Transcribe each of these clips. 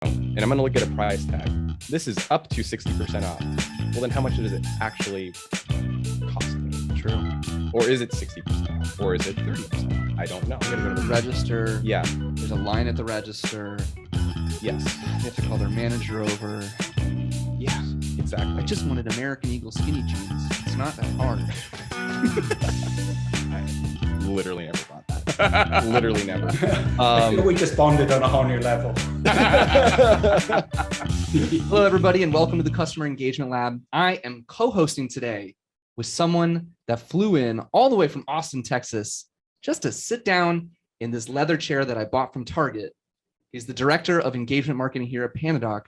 and I'm going to look at a price tag. This is up to 60% off. Well, then how much does it actually cost me? True. Or is it 60% off? Or is it 30% off? I don't know. You gotta go to the register. Yeah. There's a line at the register. Yes. You have to call their manager over. Yeah, exactly. I just wanted American Eagle skinny jeans. It's not that hard. I literally never thought that. Literally never. I feel we just bonded on a whole new level. Hello, everybody, and welcome to the Customer Engagement Lab. I am co-hosting today with someone that flew in all the way from Austin, Texas, just to sit down in this leather chair that I bought from Target. He's the Director of Engagement Marketing here at PandaDoc.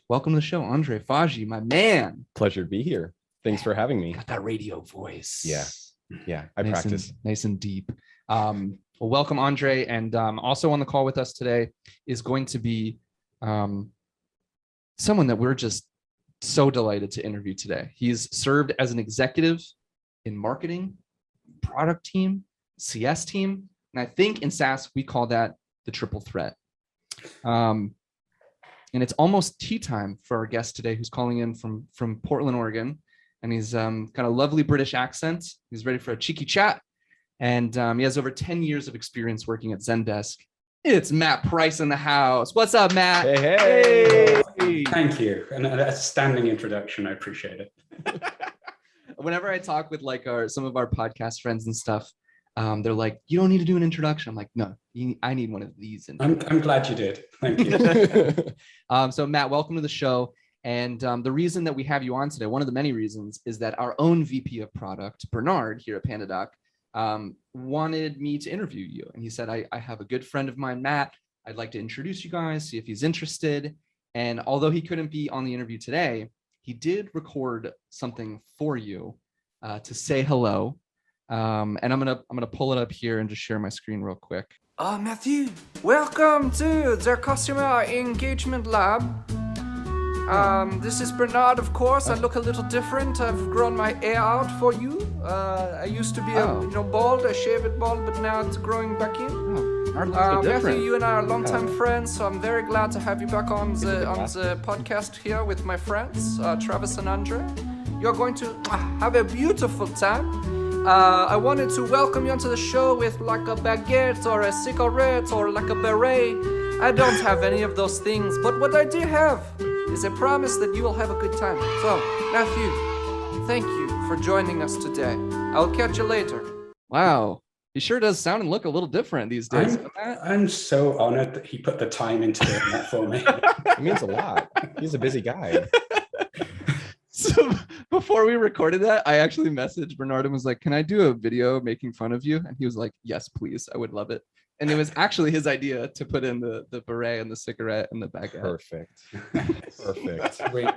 Welcome to the show, Andre Faji, my man. Pleasure to be here. Thanks for having me. Got that radio voice. Yeah, I practice. Nice and deep. Well, welcome, Andre. And also on the call with us today is going to be someone that we're just so delighted to interview today. He's served as an executive in marketing, product team, CS team, and I think in SaaS, we call that the triple threat. And it's almost tea time for our guest today, who's calling in from Portland, Oregon. And he's got a lovely British accent. He's ready for a cheeky chat. And he has over 10 years of experience working at Zendesk. It's Matt Price in the house. What's up, Matt? Hey. Thank you. And that's a standing introduction. I appreciate it. Whenever I talk with some of our podcast friends and stuff, they're like, you don't need to do an introduction. I'm like, no, I need one of these. I'm glad you did. Thank you. So Matt, welcome to the show. And the reason that we have you on today, one of the many reasons, is that our own VP of product, Bernard, here at PandaDoc, wanted me to interview you. And he said, I have a good friend of mine, Matt. I'd like to introduce you guys, see if he's interested. And although he couldn't be on the interview today, he did record something for you to say hello. And I'm gonna pull it up here and just share my screen real quick. Matthew, welcome to the Customer Engagement Lab. This is Bernard, of course. I look a little different. I've grown my hair out for you. I used to be bald. I shave it bald, but now it's growing back in. Matthew, you and I are longtime friends, so I'm very glad to have you back on the podcast here with my friends, Travis and Andre. You're going to have a beautiful time. I wanted to welcome you onto the show with like a baguette or a cigarette or like a beret. I don't have any of those things, but what I do have is a promise that you will have a good time. So, Matthew, thank you for joining us today. I'll catch you later. Wow. He sure does sound and look a little different these days. I'm so honored that he put the time into doing that for me. It means a lot. He's a busy guy. So before we recorded that, I actually messaged Bernard and was like, can I do a video making fun of you? And he was like, yes, please. I would love it. And it was actually his idea to put in the beret and the cigarette and the baguette. Perfect. Wait,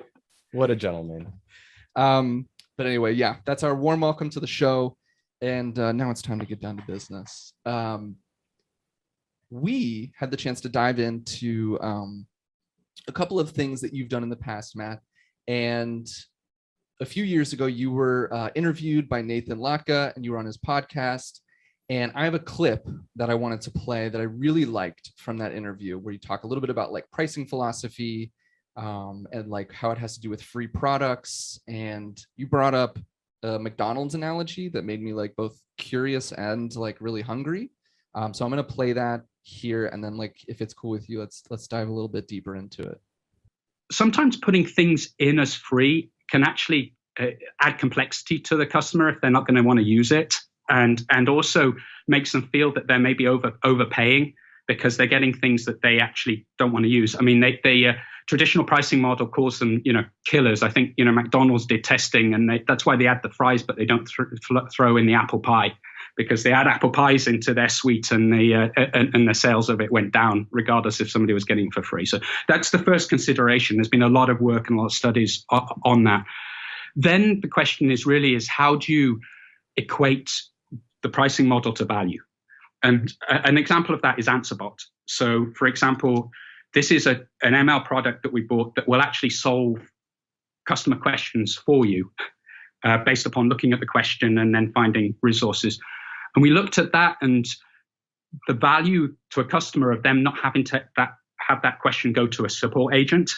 what a gentleman. But anyway, yeah, that's our warm welcome to the show. And now it's time to get down to business. We had the chance to dive into a couple of things that you've done in the past, Matt. And a few years ago, you were interviewed by Nathan Latka and you were on his podcast. And I have a clip that I wanted to play that I really liked from that interview, where you talk a little bit about like pricing philosophy and like how it has to do with free products. And you brought up a McDonald's analogy that made me like both curious and like really hungry. So I'm going to play that here. And then like, if it's cool with you, let's dive a little bit deeper into it. Sometimes putting things in as free can actually add complexity to the customer if they're not going to want to use it. And also makes them feel that they're maybe overpaying because they're getting things that they actually don't want to use. I mean, the traditional pricing model calls them, killers. I think, McDonald's did testing and that's why they add the fries, but they don't throw in the apple pie, because they add apple pies into their suite and the sales of it went down, regardless if somebody was getting it for free. So that's the first consideration. There's been a lot of work and a lot of studies on that. Then the question is how do you equate the pricing model to value? And an example of that is AnswerBot. So for example, this is an ML product that we bought that will actually solve customer questions for you based upon looking at the question and then finding resources. And we looked at that and the value to a customer of them not having to have that question go to a support agent,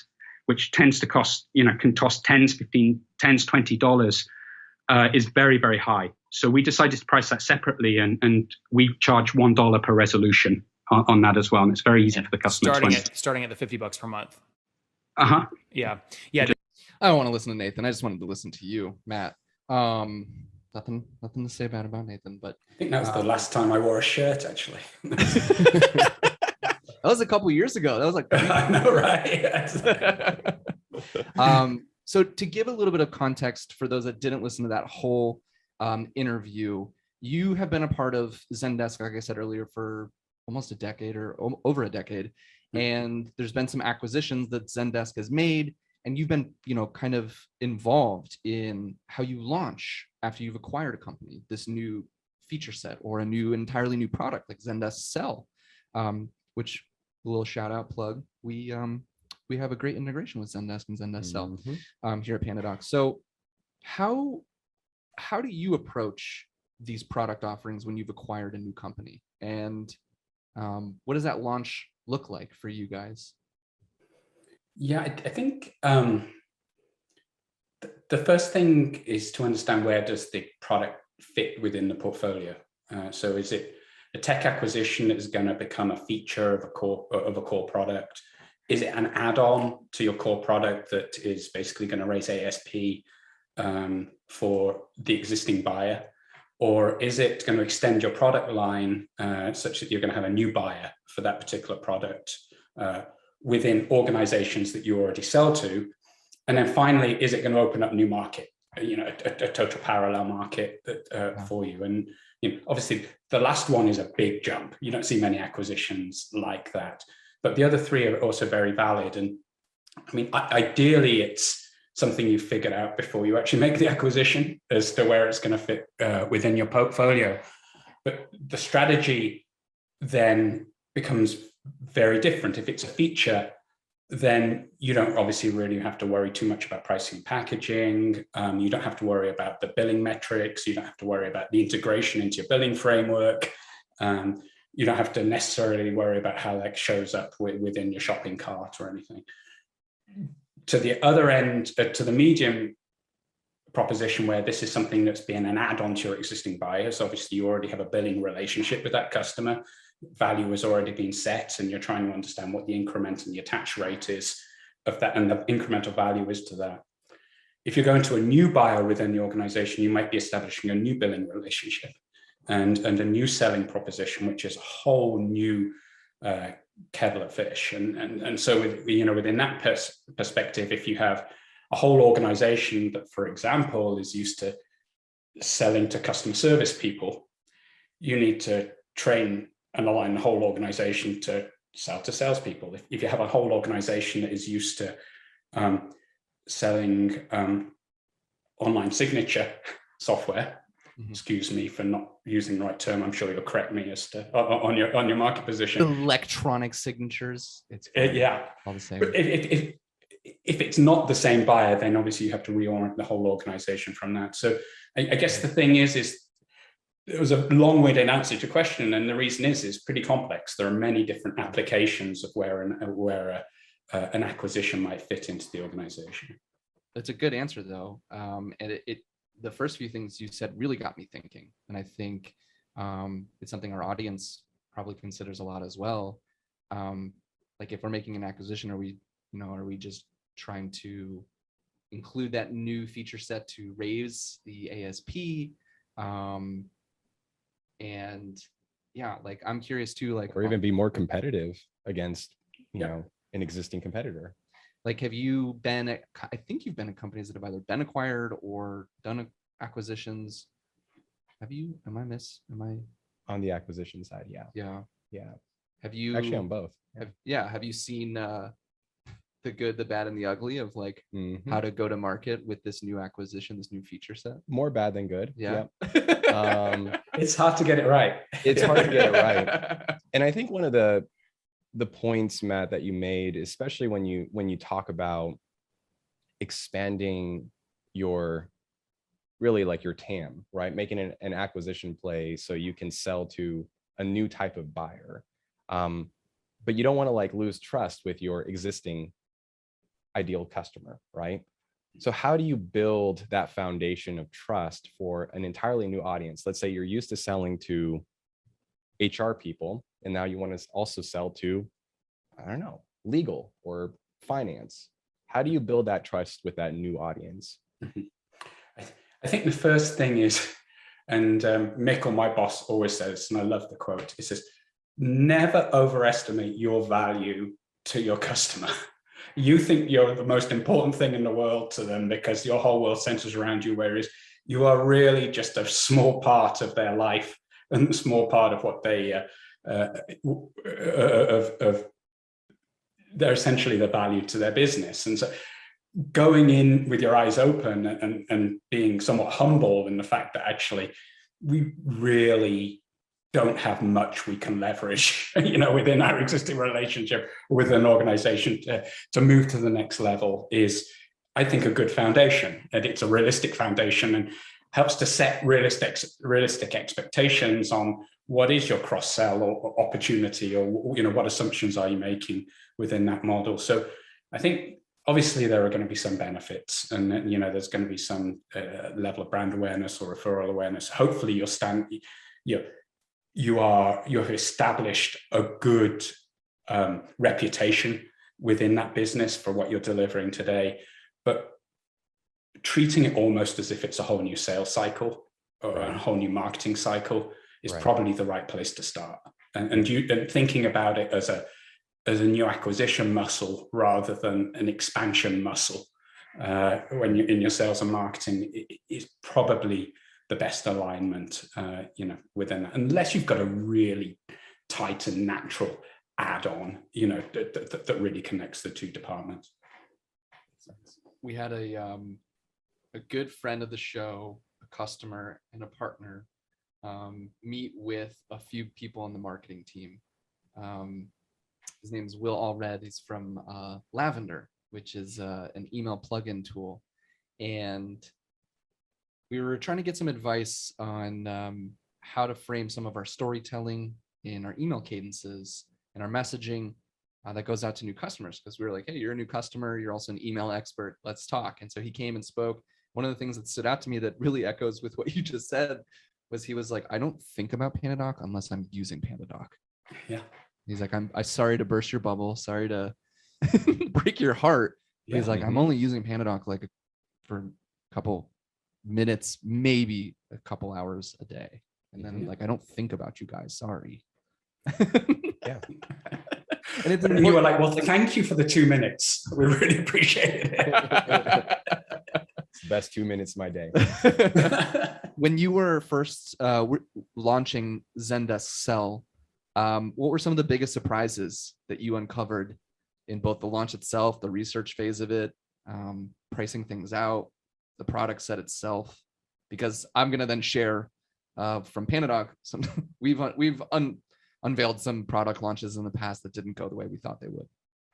which tends to cost, can cost $20, is very, very high. So we decided to price that separately, and we charge $1 per resolution on that as well. And it's very easy for the customer. Starting at the $50 per month. Yeah. I don't want to listen to Nathan. I just wanted to listen to you, Matt. Nothing to say bad about Nathan, but I think that was the last time I wore a shirt, actually. That was a couple years ago. That was like I know, right? So to give a little bit of context for those that didn't listen to that whole interview, you have been a part of Zendesk, like I said earlier, for almost a decade or over a decade. And there's been some acquisitions that Zendesk has made, and you've been, kind of involved in how you launch after you've acquired a company, this new feature set or a entirely new product like Zendesk Sell, which, a little shout out plug, we have a great integration with Zendesk and Zendesk Sell here at PandaDoc. So how do you approach these product offerings when you've acquired a new company? And what does that launch look like for you guys? Yeah, I think the first thing is to understand, where does the product fit within the portfolio? So is it a tech acquisition that is going to become a feature of a core product? Is it an add-on to your core product that is basically going to raise ASP for the existing buyer? Or is it going to extend your product line such that you're going to have a new buyer for that particular product within organizations that you already sell to? And then finally, is it going to open up new market, a total parallel market for you? And obviously, the last one is a big jump. You don't see many acquisitions like that. But the other three are also very valid. And I mean, ideally, it's something you figured out before you actually make the acquisition as to where it's going to fit within your portfolio. But the strategy then becomes very different. If it's a feature, then you don't obviously really have to worry too much about pricing and packaging. You don't have to worry about the billing metrics. You don't have to worry about the integration into your billing framework. You don't have to necessarily worry about how that shows up within your shopping cart or anything. To the other end, to the medium proposition, where this is something that's been an add-on to your existing buyers. Obviously, you already have a billing relationship with that customer. Value has already been set, and you're trying to understand what the increment and the attach rate is of that, and the incremental value is to that. If you're going to a new buyer within the organization, you might be establishing a new billing relationship and a new selling proposition, which is a whole new kettle of fish. And so within that perspective, if you have a whole organization that, for example, is used to selling to customer service people, you need to train and align the whole organization to sell to salespeople. If you have a whole organization that is used to selling online signature software, excuse me for not using the right term, I'm sure you'll correct me as to on your market position. Electronic signatures. It's all the same. If it's not the same buyer, then obviously you have to reorient the whole organization from that. So I guess the thing is it was a long-winded answer to your question, and the reason is pretty complex. There are many different applications of where an acquisition might fit into the organization. That's a good answer, though, and the first few things you said really got me thinking, and I think it's something our audience probably considers a lot as well. Like, if we're making an acquisition, are we just trying to include that new feature set to raise the ASP? And yeah, like, I'm curious too, like, or even be more competitive against, an existing competitor. Like, have you been I think you've been at companies that have either been acquired or done acquisitions. Have you? Am I on the acquisition side? Yeah. Have you actually on both? Have you seen the good, the bad, and the ugly of like how to go to market with this new acquisition, this new feature set? More bad than good. Yeah. It's hard to get it right. It's hard to get it right. And I think one of the points, Matt, that you made, especially when you talk about expanding your TAM, right? Making an acquisition play so you can sell to a new type of buyer. but you don't want to like lose trust with your existing ideal customer, right? So how do you build that foundation of trust for an entirely new audience? Let's say you're used to selling to HR people, and now you want to also sell to, I don't know, legal or finance. How do you build that trust with that new audience? I think the first thing is, and Mikkel, my boss, always says, and I love the quote, he says, never overestimate your value to your customer. You think you're the most important thing in the world to them because your whole world centers around you, whereas you are really just a small part of their life and a small part of what they, they're essentially the value to their business. And so going in with your eyes open and being somewhat humble in the fact that actually we really don't have much we can leverage, within our existing relationship with an organization to move to the next level is, I think, a good foundation. And it's a realistic foundation and helps to set realistic expectations on what is your cross-sell or opportunity, or what assumptions are you making within that model. So I think obviously there are going to be some benefits, and there's going to be some level of brand awareness or referral awareness. Hopefully you've established a good reputation within that business for what you're delivering today, but treating it almost as if it's a whole new sales cycle or a whole new marketing cycle is probably the right place to start. And thinking about it as a new acquisition muscle rather than an expansion muscle when you're in your sales and marketing is probably the best alignment, within that, unless you've got a really tight and natural add-on, that really connects the two departments. We had a good friend of the show, a customer and a partner, meet with a few people on the marketing team. His name is Will Allred. He's from Lavender, which is an email plugin tool. And we were trying to get some advice on how to frame some of our storytelling in our email cadences and our messaging that goes out to new customers. Because we were like, hey, you're a new customer. You're also an email expert. Let's talk. And so he came and spoke. One of the things that stood out to me that really echoes with what you just said was he was like, I don't think about PandaDoc unless I'm using PandaDoc. Yeah. He's like, I'm sorry to burst your bubble. Sorry to break your heart. Yeah. He's like, I'm only using PandaDoc for a couple minutes, maybe a couple hours a day. And then I don't think about you guys. Sorry. Yeah. And you were like, well, thank you for the 2 minutes. We really appreciate it. It's the best 2 minutes of my day. When you were first launching Zendesk Sell, what were some of the biggest surprises that you uncovered in both the launch itself, the research phase of it, pricing things out, the product set itself? Because I'm going to then share from PandaDoc, we've unveiled some product launches in the past that didn't go the way we thought they would.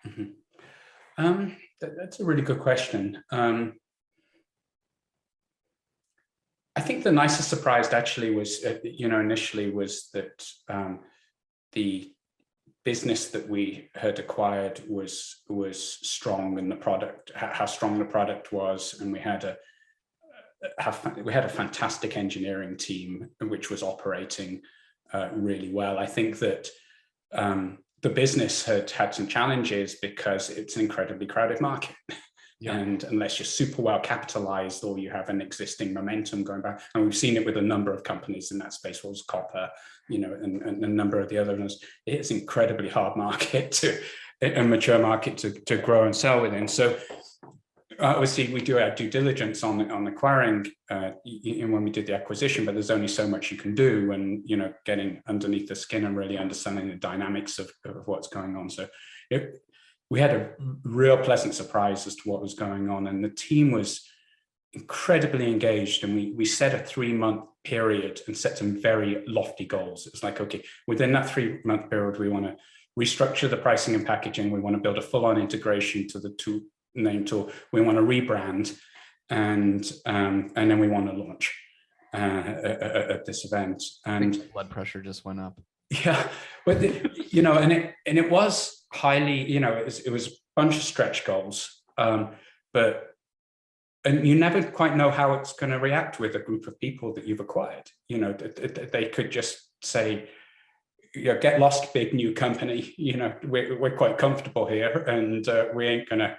Mm-hmm. That's a really good question. I think the nicest surprise actually was, initially was that the business that we had acquired was strong, and the product, how strong the product was, and we had a fantastic engineering team which was operating really well. I think that the business had some challenges because it's an incredibly crowded market. Yeah. And unless you're super well capitalized or you have an existing momentum going back, and we've seen it with a number of companies in that space, was Copper, and a number of the other ones, it's an incredibly hard market a mature market to grow and sell within. So obviously we do our due diligence on acquiring when we did the acquisition, but there's only so much you can do when, getting underneath the skin and really understanding the dynamics of what's going on. So we had a real pleasant surprise as to what was going on, and the team was incredibly engaged, and we set a 3-month period and set some very lofty goals. It's like, okay, within that 3-month period, we want to restructure the pricing and packaging. We want to build a full-on integration to the name tool. We want to rebrand, and then we want to launch at this event. And blood pressure just went up. Yeah, but you know, and it was highly, you know, it was a bunch of stretch goals, but and you never quite know how it's going to react with a group of people that you've acquired. You know, they could just say, you know, get lost, big new company. You know, we're quite comfortable here, and we ain't gonna.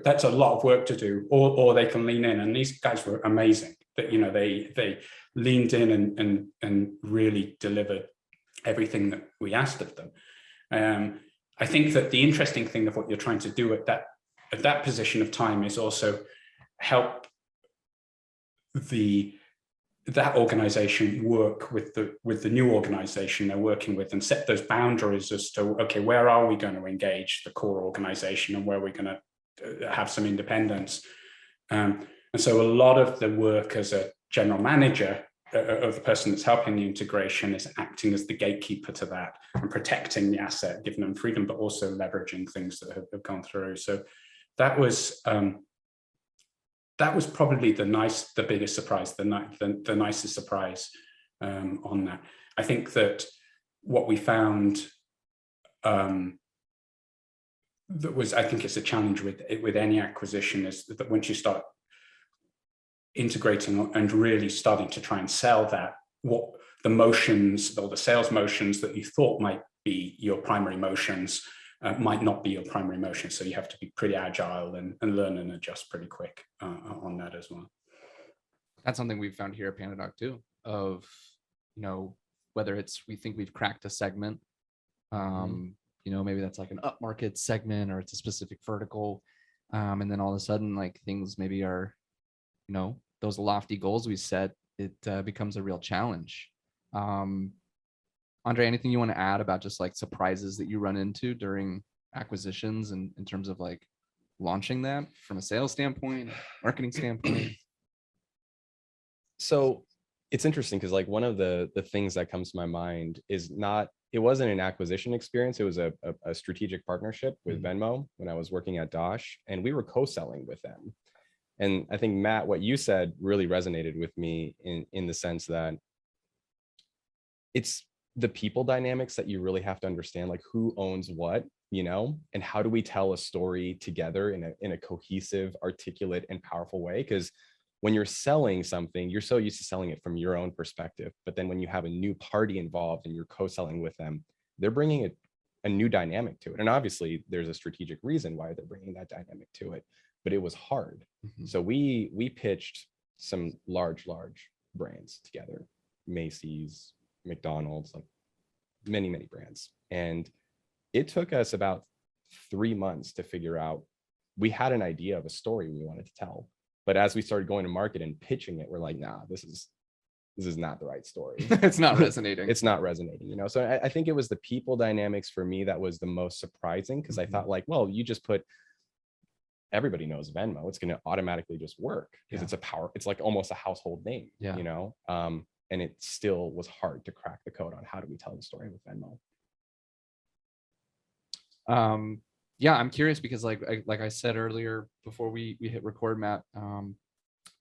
That's a lot of work to do. Or they can lean in, and these guys were amazing. That, you know, they leaned in and really delivered everything that we asked of them. I think that the interesting thing of what you're trying to do at that position of time is also help that organization work with the new organization they're working with, and set those boundaries as to, okay, where are we going to engage the core organization and where are we going to have some independence. And so a lot of the work as a general manager of the person that's helping the integration is acting as the gatekeeper to that and protecting the asset, giving them freedom, but also leveraging things that have gone through. So that was probably the biggest surprise, the nicest surprise on that. I think that what we found I think it's a challenge with any acquisition, is that once you start integrating and really starting to try and sell that, what the motions or the sales motions that you thought might be your primary motions might not be your primary motion. So you have to be pretty agile and learn and adjust pretty quick on that as well. That's something we've found here at Pandadoc too, of, you know, whether it's, we think we've cracked a segment, you know, maybe that's like an upmarket segment or it's a specific vertical. And then all of a sudden, like, things maybe are, you know, those lofty goals we set, it becomes a real challenge. Andre, anything you want to add about just like surprises that you run into during acquisitions, and in terms of like launching that from a sales standpoint, marketing standpoint? So it's interesting because like one of the things that comes to my mind is it wasn't an acquisition experience. It was a strategic partnership with Venmo when I was working at Dosh, and we were co-selling with them. And I think, Matt, what you said really resonated with me in the sense that it's the people dynamics that you really have to understand, like who owns what, you know, and how do we tell a story together in a cohesive, articulate, and powerful way? Because when you're selling something, you're so used to selling it from your own perspective. But then when you have a new party involved and you're co-selling with them, they're bringing a new dynamic to it. And obviously there's a strategic reason why they're bringing that dynamic to it, but it was hard. So we pitched some large brands together, Macy's, McDonald's, like many brands. And it took us about 3 months to figure out, we had an idea of a story we wanted to tell. But as we started going to market and pitching it, we're like, nah, this is not the right story. It's not resonating. It's not resonating, you know? So I think it was the people dynamics for me that was the most surprising, because I thought like, well, you just put, everybody knows Venmo, it's going to automatically just work because it's like almost a household name, you know? And it still was hard to crack the code on how do we tell the story with Venmo. Yeah, I'm curious because like I said earlier before we hit record, Matt,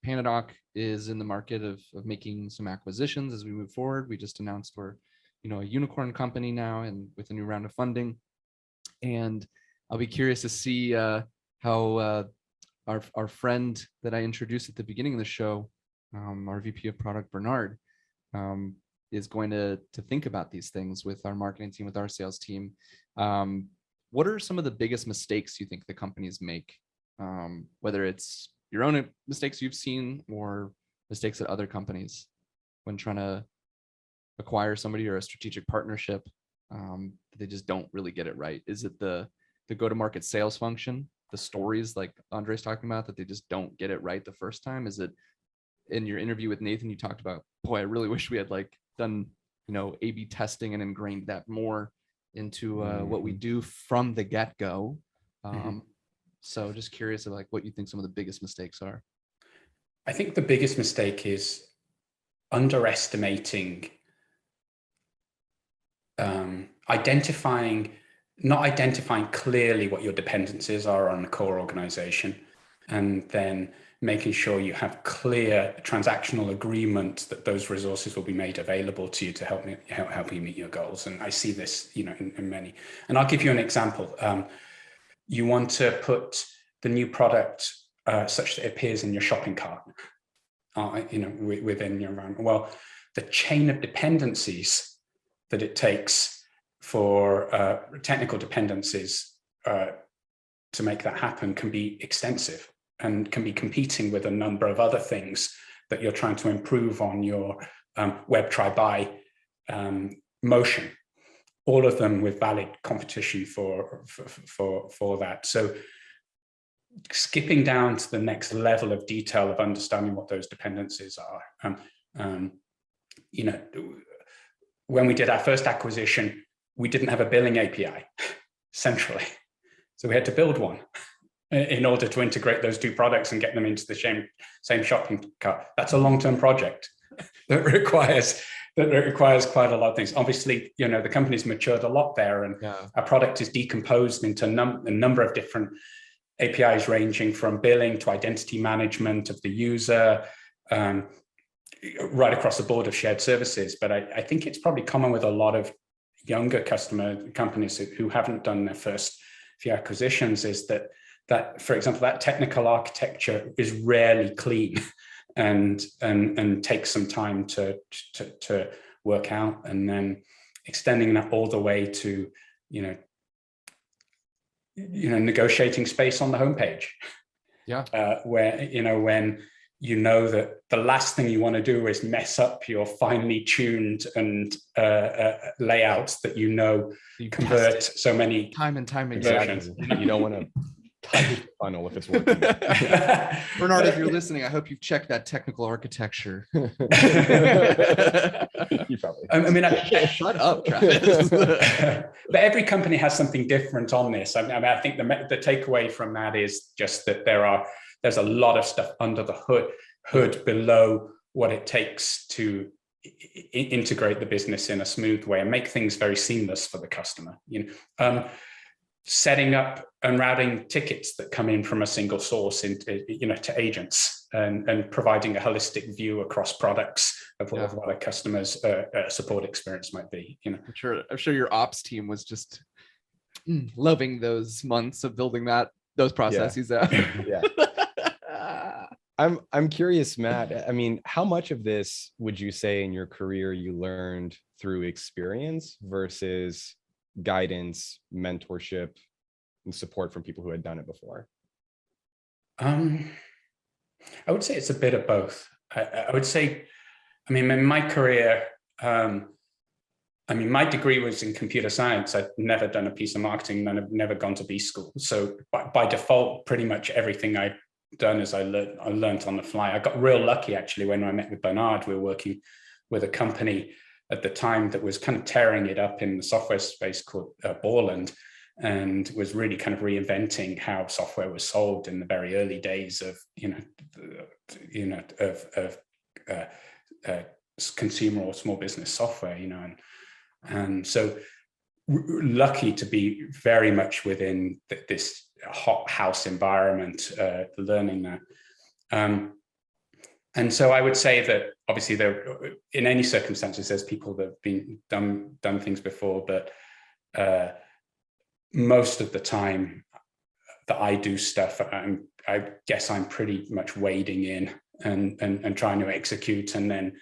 Pandadoc is in the market of making some acquisitions as we move forward. We just announced we're, you know, a unicorn company now, and with a new round of funding. And I'll be curious to see how our friend that I introduced at the beginning of the show, our VP of product, Bernard, is going to think about these things with our marketing team, with our sales team. What are some of the biggest mistakes you think the companies make? Whether it's your own mistakes you've seen or mistakes at other companies when trying to acquire somebody or a strategic partnership, they just don't really get it right. Is it the go-to-market sales function, the stories like Andre's talking about, that they just don't get it right the first time? Is it in your interview with Nathan, you talked about, boy, I really wish we had like done, you know, A/B testing and ingrained that more into what we do from the get-go. So just curious of like what you think some of the biggest mistakes are. I think the biggest mistake is underestimating, not identifying clearly what your dependencies are on the core organization. and then making sure you have clear transactional agreement that those resources will be made available to you to help you meet your goals. And I see this, in many. And I'll give you an example. You want to put the new product such that it appears in your shopping cart, within your environment. Well, the chain of dependencies that it takes for technical dependencies to make that happen can be extensive, and can be competing with a number of other things that you're trying to improve on your web try buy motion, all of them with valid competition for that. So skipping down to the next level of detail of understanding what those dependencies are. When we did our first acquisition, we didn't have a billing API centrally. So we had to build one in order to integrate those two products and get them into the same shopping cart. That's a long-term project that requires quite a lot of things. Obviously, the company's matured a lot there, and our product is decomposed into a number of different APIs, ranging from billing to identity management of the user, right across the board of shared services. But I think it's probably common with a lot of younger companies who haven't done their first few acquisitions, is that, for example, that technical architecture is rarely clean and takes some time to work out, and then extending that all the way to negotiating space on the homepage. Where when that the last thing you want to do is mess up your finely tuned and layouts that you convert so many time and time again. You don't want to type the funnel if it's working. Bernard, if you're listening, I hope you've checked that technical architecture. You probably. Shut up, Travis. But every company has something different on this. I think the takeaway from that is just that there's a lot of stuff under the hood below what it takes to integrate the business in a smooth way and make things very seamless for the customer. Setting up and routing tickets that come in from a single source into to agents, and providing a holistic view across products of what a customer's support experience might be. I'm sure your ops team was just loving those months of building those processes out. Yeah. I'm curious, Matt. How much of this would you say in your career you learned through experience versus guidance, mentorship, and support from people who had done it before? I would say it's a bit of both. I would say, in my career, my degree was in computer science. I'd never done a piece of marketing, and I've never gone to B school. So by default, pretty much everything I'd done is I learned on the fly. I got real lucky, actually, when I met with Bernard. We were working with a company at the time that was kind of tearing it up in the software space called Borland, and was really kind of reinventing how software was sold in the very early days of consumer or small business software, and so lucky to be very much within this hot house environment, learning that. And so I would say that obviously there, in any circumstances, there's people that have been done things before, but most of the time that I do stuff, I guess I'm pretty much wading in and trying to execute, and then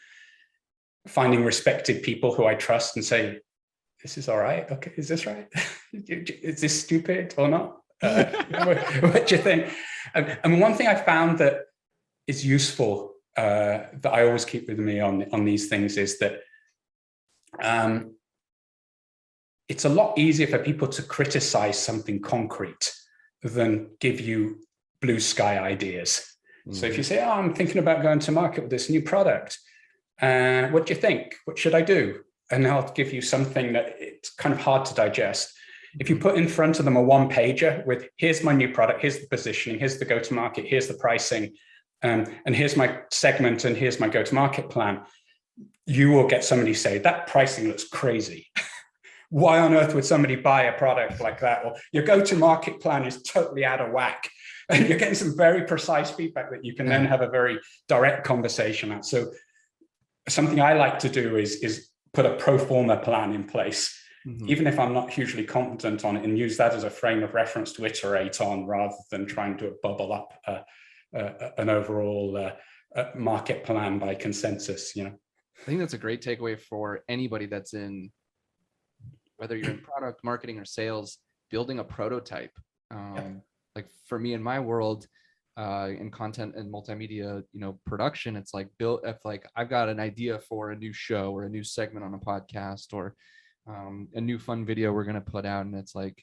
finding respected people who I trust and say, this is all right. Okay, is this right? Is this stupid or not? What do you think? And one thing I found that is useful, that I always keep with me on these things, is that it's a lot easier for people to criticize something concrete than give you blue sky ideas. Mm-hmm. So if you say, I'm thinking about going to market with this new product, what do you think? What should I do? And I'll give you something that it's kind of hard to digest. If you put in front of them a one-pager with, here's my new product, here's the positioning, here's the go-to-market, here's the pricing, and here's my segment, and here's my go-to-market plan, you will get somebody say, that pricing looks crazy. Why on earth would somebody buy a product like that? Or your go-to-market plan is totally out of whack. And you're getting some very precise feedback that you can then have a very direct conversation at. So something I like to do is put a pro forma plan in place, even if I'm not hugely confident on it, and use that as a frame of reference to iterate on, rather than trying to bubble up an overall market plan by consensus. I think that's a great takeaway for anybody that's in, whether you're in product marketing or sales, building a prototype. Like for me in my world, in content and multimedia, production, it's like if like I've got an idea for a new show or a new segment on a podcast or a new fun video we're going to put out, and it's like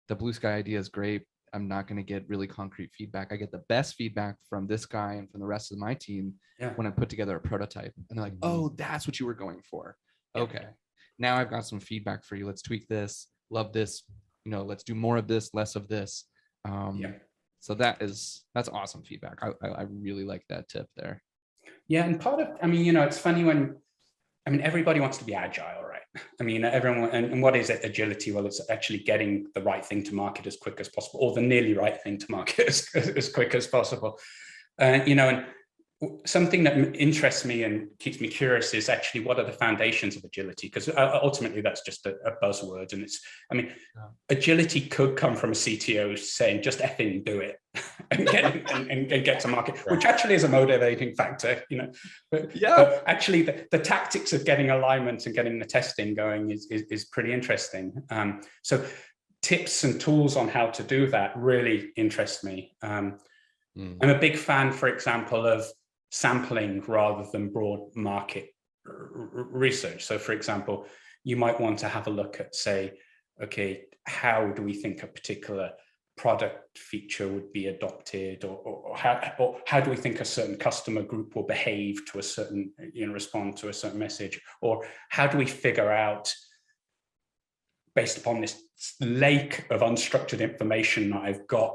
the blue sky idea is great. I'm not going to get really concrete feedback. I get the best feedback from this guy and from the rest of my team when I put together a prototype, and they're like, oh, that's what you were going for. Okay. Now I've got some feedback for you. Let's tweak this. Love this. Let's do more of this, less of this. So that's awesome feedback. I really like that tip there. Yeah. And part of, it's funny when, everybody wants to be agile, right? Everyone, and what is it? Agility? Well, it's actually getting the right thing to market as quick as possible, or the nearly right thing to market as quick as possible. And something that interests me and keeps me curious is actually what are the foundations of agility? Because ultimately that's just a buzzword. And agility could come from a CTO saying, just effing do it and get to market, which actually is a motivating factor, but actually the tactics of getting alignment and getting the testing going is pretty interesting. So tips and tools on how to do that really interest me. I'm a big fan, for example, of sampling rather than broad market research. So for example, you might want to have a look at, say, okay, how do we think a particular product feature would be adopted, or how do we think a certain customer group will behave to a certain, respond to a certain message, or how do we figure out, based upon this lake of unstructured information that I've got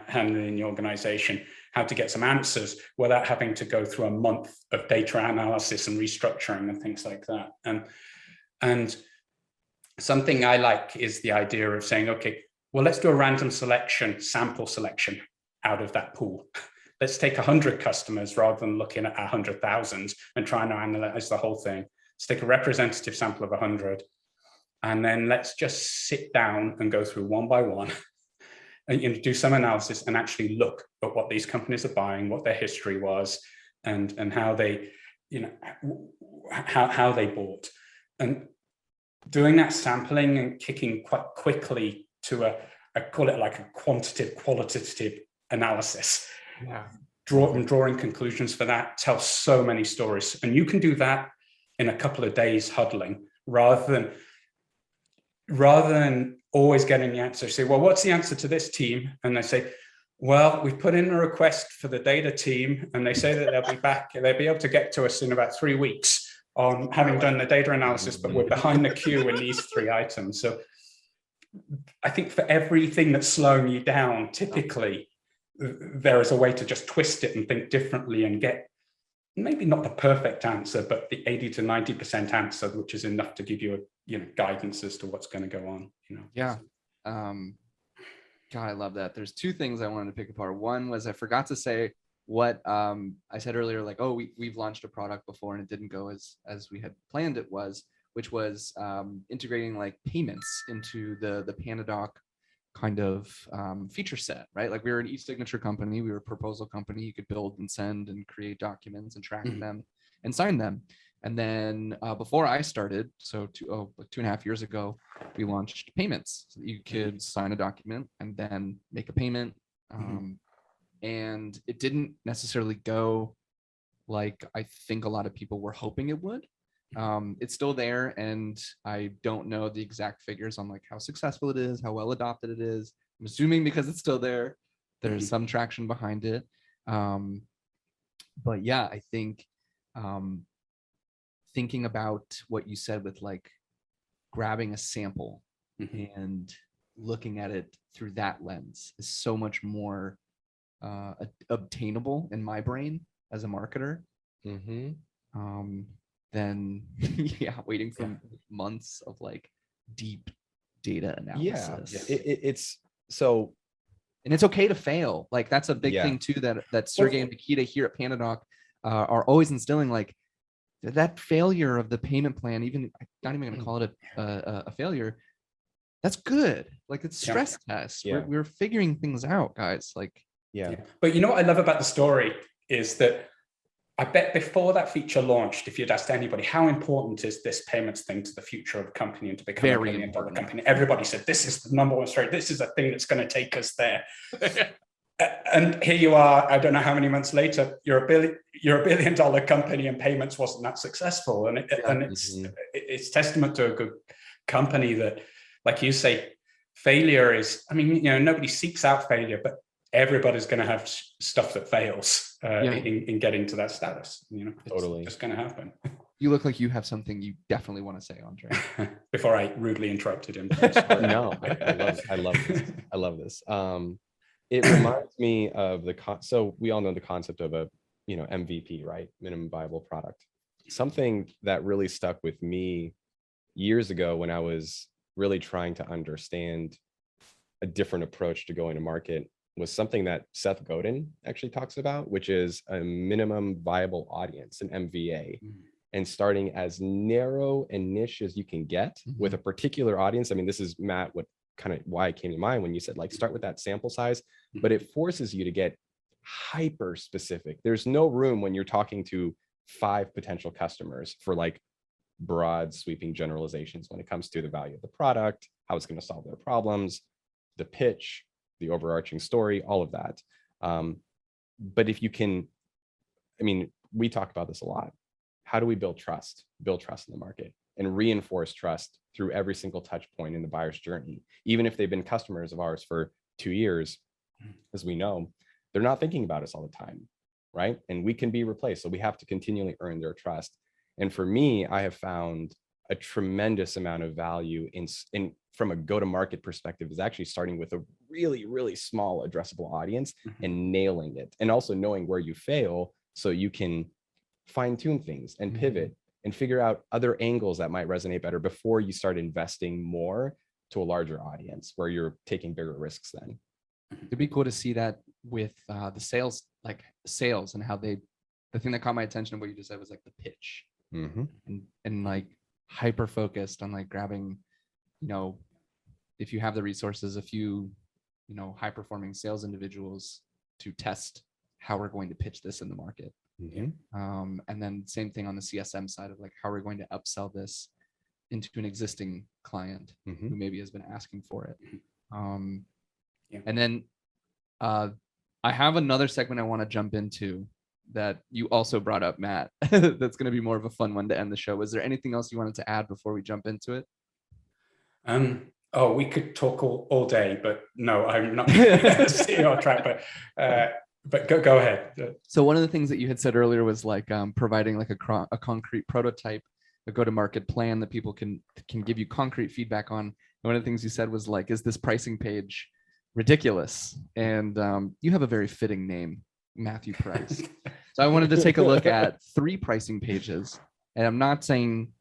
handling in the organization, how to get some answers without having to go through a month of data analysis and restructuring and things like that. And something I like is the idea of saying, okay, well, let's do a random sample selection out of that pool. Let's take 100 customers rather than looking at 100,000 and trying to analyze the whole thing. Let's take a representative sample of 100, and then let's just sit down and go through one by one and do some analysis and actually look at what these companies are buying, what their history was, and how they, how they bought. And doing that sampling and kicking quite quickly to I call it like a qualitative analysis. Drawing conclusions for that tells so many stories. And you can do that in a couple of days huddling, rather than always getting the answer. Say, well, what's the answer to this team? And they say, well, we've put in a request for the data team, and they say that they'll be back, they'll be able to get to us in about 3 weeks on having done the data analysis, but we're behind the queue in these 3 items. So I think for everything that's slowing you down, typically there is a way to just twist it and think differently and get maybe not the perfect answer, but the 80 to 90% answer, which is enough to give you guidance as to what's going to go on. God, I love that. There's 2 things I wanted to pick apart. One was I forgot to say what I said earlier, like, oh, we've launched a product before and it didn't go as we had planned it was, which was integrating like payments into the PandaDoc kind of feature set, right? Like we were an e-signature company, we were a proposal company. You could build and send and create documents and track them and sign them. And then before I started, so 2.5 years ago, we launched payments. So you could sign a document and then make a payment. And it didn't necessarily go like I think a lot of people were hoping it would. It's still there, and I don't know the exact figures on like how successful it is, how well adopted it is. I'm assuming because it's still there, there's some traction behind it. But yeah, I think thinking about what you said with like grabbing a sample and looking at it through that lens is so much more obtainable in my brain as a marketer. Than waiting for months of like deep data analysis. It's so And it's okay to fail. Like that's a big Yeah. thing too, that Sergey and Nikita here at PandaDoc are always instilling, like that failure of the payment plan, even I'm not even gonna call it a failure. That's good. Like it's stress tests. Yeah. We're figuring things out, guys. Like, Yeah. But you know what I love about the story is that I bet before that feature launched, if you'd asked anybody, how important is this payments thing to the future of the company and to become a $1 billion company? Everybody said, this is the number one story. This is a thing that's going to take us there. And here you are, I don't know how many months later, you're a $1 billion company and payments wasn't that successful. And it's testament to a good company that, like you say, failure is, I mean, nobody seeks out failure, but everybody's going to have stuff that fails in getting to that status. It's Totally just going to happen. you look like you have something you definitely want to say, Andre. Before I rudely interrupted him. No, I love this. I love this. It reminds me of so we all know the concept of a MVP, right? Minimum viable product. Something that really stuck with me years ago when I was really trying to understand a different approach to going to market was something that Seth Godin actually talks about, which is a minimum viable audience, an MVA, and starting as narrow and niche as you can get with a particular audience. I mean, this is, Matt, why it came to mind when you said, like, start with that sample size, but it forces you to get hyper specific. There's no room when you're talking to 5 potential customers for like broad sweeping generalizations when it comes to the value of the product, how it's going to solve their problems, the pitch, the overarching story, all of that. But if you can, I mean, we talk about this a lot. How do we build trust in the market and reinforce trust through every single touch point in the buyer's journey? Even if they've been customers of ours for 2 years, as we know, they're not thinking about us all the time, right? And we can be replaced. So we have to continually earn their trust. And for me, I have found a tremendous amount of value in from a go-to-market perspective is actually starting with a really, really small addressable audience and nailing it. And also knowing where you fail so you can fine-tune things and pivot and figure out other angles that might resonate better before you start investing more to a larger audience where you're taking bigger risks then. It'd be cool to see that with the sales and how the thing that caught my attention of what you just said was like the pitch and like hyper focused on like grabbing, if you have the resources, a few, high performing sales individuals to test how we're going to pitch this in the market. And then same thing on the CSM side of like, how we're going to upsell this into an existing client who maybe has been asking for it. And then I have another segment I want to jump into that you also brought up, Matt. That's going to be more of a fun one to end the show. Was there anything else you wanted to add before we jump into it? We could talk all day, but no, I'm not staying on track. But go ahead. So one of the things that you had said earlier was like providing like a concrete prototype, a go-to-market plan that people can give you concrete feedback on. And one of the things you said was like, is this pricing page ridiculous? And you have a very fitting name, Matthew Price. So I wanted to take a look at 3 pricing pages. And I'm not saying,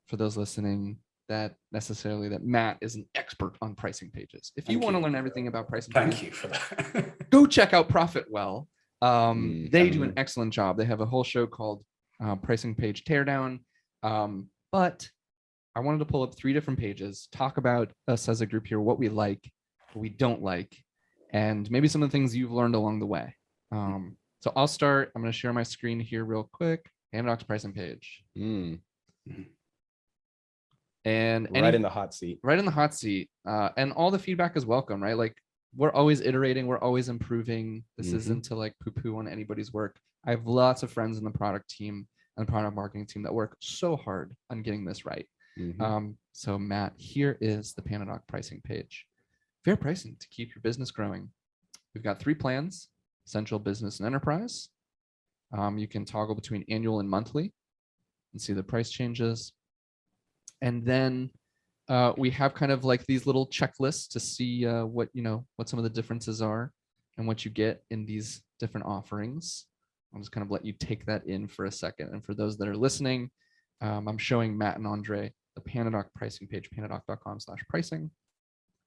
for those listening, that necessarily that Matt is an expert on pricing pages. If you want to learn everything about pricing pages, thank you for that. go check out Profitwell. They do an excellent job. They have a whole show called Pricing Page Teardown. But I wanted to pull up 3 different pages, talk about us as a group here, what we like, what we don't like, and maybe some of the things you've learned along the way. So I'll start. I'm going to share my screen here real quick. PandaDoc's pricing page. And right in the hot seat. Right in the hot seat. And all the feedback is welcome, right? Like we're always iterating, we're always improving. This isn't to like poo-poo on anybody's work. I have lots of friends in the product team and the product marketing team that work so hard on getting this right. So Matt, here is the PandaDoc pricing page. Fair pricing to keep your business growing. We've got 3 plans: Essential, Business, and Enterprise. You can toggle between annual and monthly and see the price changes. And then we have kind of like these little checklists to see what some of the differences are and what you get in these different offerings. I'll just kind of let you take that in for a second. And for those that are listening, I'm showing Matt and Andre the PandaDoc pricing page, pandadoc.com/pricing.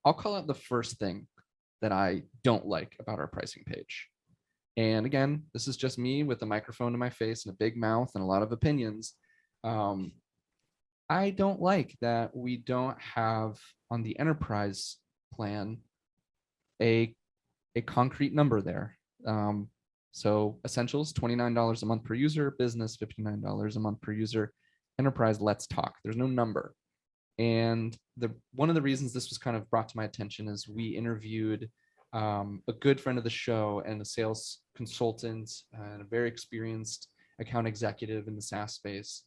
I'll call out the first thing. that I don't like about our pricing page. And again, this is just me with a microphone to my face and a big mouth and a lot of opinions. I don't like that we don't have on the enterprise plan a concrete number there. So Essentials, $29 a month per user, Business, $59 a month per user, Enterprise, let's talk. There's no number. And one of the reasons this was kind of brought to my attention is we interviewed a good friend of the show and a sales consultant and a very experienced account executive in the SaaS space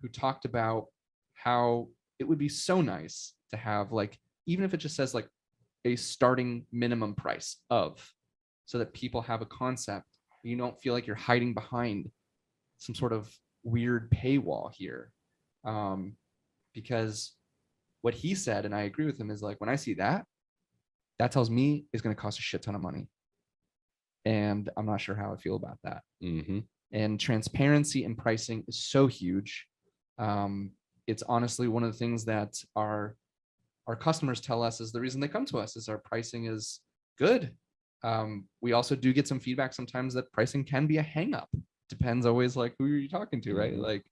who talked about how it would be so nice to have, like, even if it just says like a starting minimum price of, so that people have a concept. You don't feel like you're hiding behind some sort of weird paywall here. Because what he said, and I agree with him, is like, when I see that, that tells me it's going to cost a shit ton of money. And I'm not sure how I feel about that. Mm-hmm. And transparency in pricing is so huge. It's honestly one of the things that our customers tell us is the reason they come to us, is our pricing is good. We also do get some feedback sometimes that pricing can be a hang up. Depends always like who are you talking to, right? Like,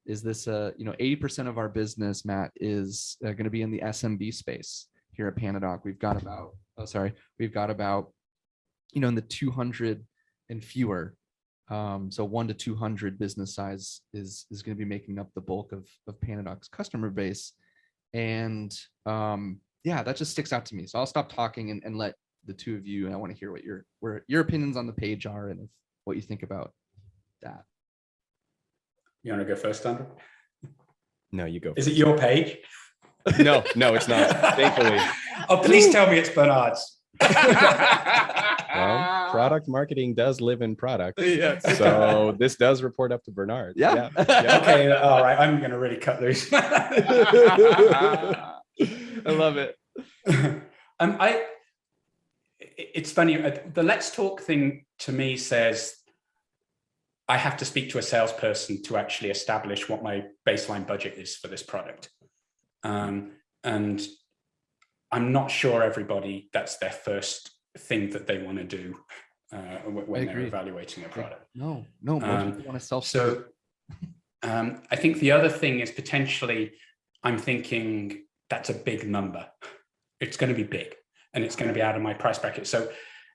is this 80% of our business, Matt, is going to be in the SMB space here at PandaDoc. We've got about in the 200 and fewer. So 1 to 200 business size is going to be making up the bulk of PandaDoc's customer base. And that just sticks out to me. So I'll stop talking and let the two of you, and I want to hear what your opinions on the page are and what you think about that. You want to go first, Andrew? No, you go Is first. it your page? No, it's not. Thankfully. Oh, please tell me it's Bernard's. Well, product marketing does live in product. Yeah. So this does report up to Bernard. Yeah. Okay, all right. I'm going to really cut loose. I love it. It's funny. The Let's Talk thing to me says I have to speak to a salesperson to actually establish what my baseline budget is for this product. And I'm not sure everybody, that's their first thing that they want to do when they're evaluating a product. No, most people want to So self-serve. I think the other thing is potentially, I'm thinking that's a big number. It's going to be big and it's going to be out of my price bracket. So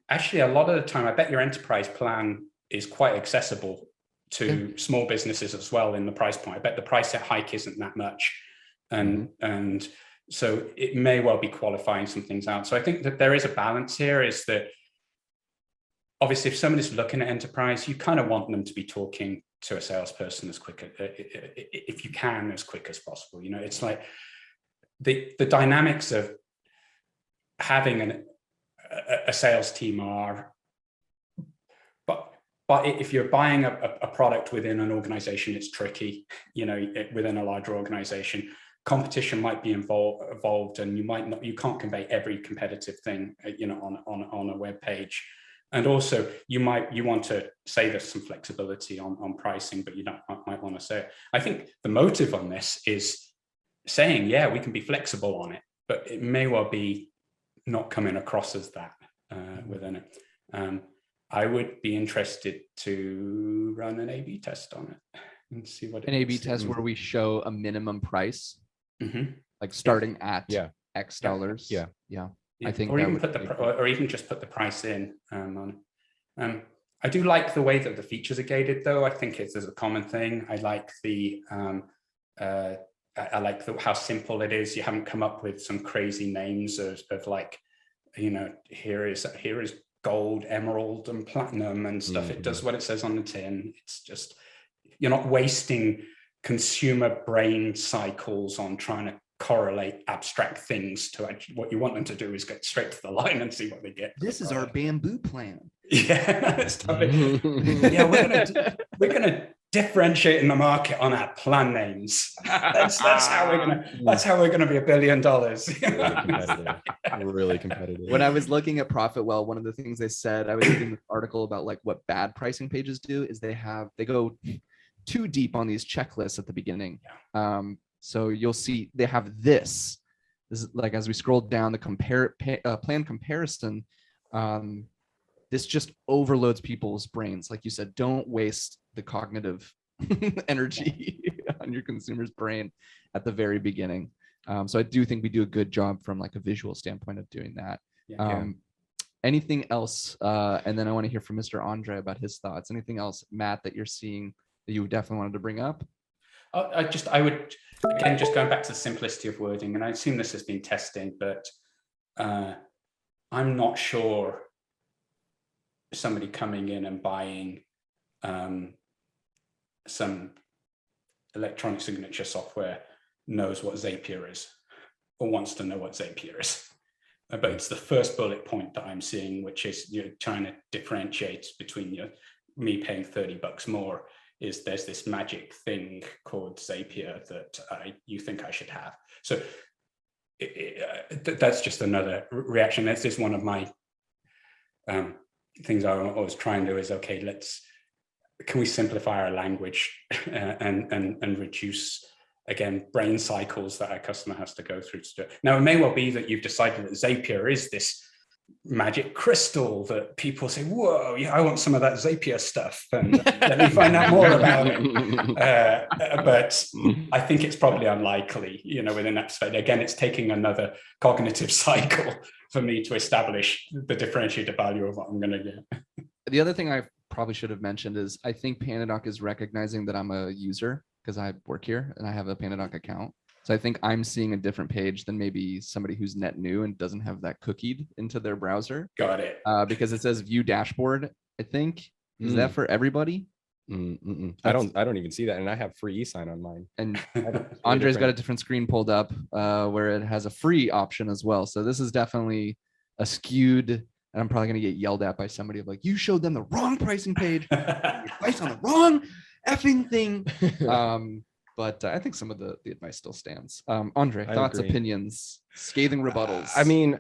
actually a lot of the time, I bet your enterprise plan is quite accessible to small businesses as well in the price point. I bet the price hike isn't that much. And so it may well be qualifying some things out. So I think that there is a balance here, is that obviously if somebody's looking at enterprise, you kind of want them to be talking to a salesperson as quick, if you can, as quick as possible. It's like the dynamics of having a sales team are, but if you're buying a product within an organization, it's tricky, within a larger organization. Competition might be involved, and you can't convey every competitive thing, on a web page. And also you want to say there's some flexibility on pricing, but you might want to say it. I think the motive on this is saying, yeah, we can be flexible on it, but it may well be not coming across as that within it. I would be interested to run an A/B test on it and see what an A/B test where we show a minimum price, like starting at X dollars. Yeah. I think, or even just put the price in on it. I do like the way that the features are gated, though. I think there's a common thing. I like how simple it is. You haven't come up with some crazy names of like, here is gold, emerald, and platinum and stuff. It does what it says on the tin. It's just, you're not wasting consumer brain cycles on trying to correlate abstract things to actually what you want them to do is get straight to the line and see what they get. This is our bamboo plan. Yeah, we're gonna differentiate in the market on our plan names. That's how we're gonna be $1 billion. Really competitive. When I was looking at ProfitWell, one of the things they said, I was reading an article about like what bad pricing pages do is they go too deep on these checklists at the beginning. So you'll see they have this this is like, as we scroll down the plan comparison, this just overloads people's brains. Like you said, don't waste the cognitive energy on your consumer's brain at the very beginning. So I do think we do a good job from like a visual standpoint of doing that. Anything else? And then I want to hear from Mr. Andre about his thoughts. Anything else, Matt, that you're seeing that you definitely wanted to bring up? I would, again, just going back to the simplicity of wording, and I assume this has been testing, but I'm not sure somebody coming in and buying some electronic signature software knows what Zapier is or wants to know what Zapier is. But it's the first bullet point that I'm seeing, which is trying to differentiate between me paying $30 more. Is there's this magic thing called Zapier that you think I should have. So that's just another reaction. That's just one of my things I always try and do is, okay, can we simplify our language and reduce, again, brain cycles that our customer has to go through to do it. Now, it may well be that you've decided that Zapier is this magic crystal that people say, whoa, yeah, I want some of that Zapier stuff, and let me find out more about it. But I think it's probably unlikely, within that space. Again, it's taking another cognitive cycle for me to establish the differentiated value of what I'm going to get. The other thing I probably should have mentioned is I think PandaDoc is recognizing that I'm a user because I work here and I have a PandaDoc account. So I think I'm seeing a different page than maybe somebody who's net new and doesn't have that cookied into their browser. Got it. Because it says view dashboard, I think. Is that for everybody? I don't even see that. And I have free e-sign on mine. And Andre's got a different screen pulled up where it has a free option as well. So this is definitely a skewed, and I'm probably going to get yelled at by somebody of like, you showed them the wrong pricing page, price on the wrong effing thing. But I think some of the advice still stands. Andre, thoughts, opinions, scathing rebuttals? I mean,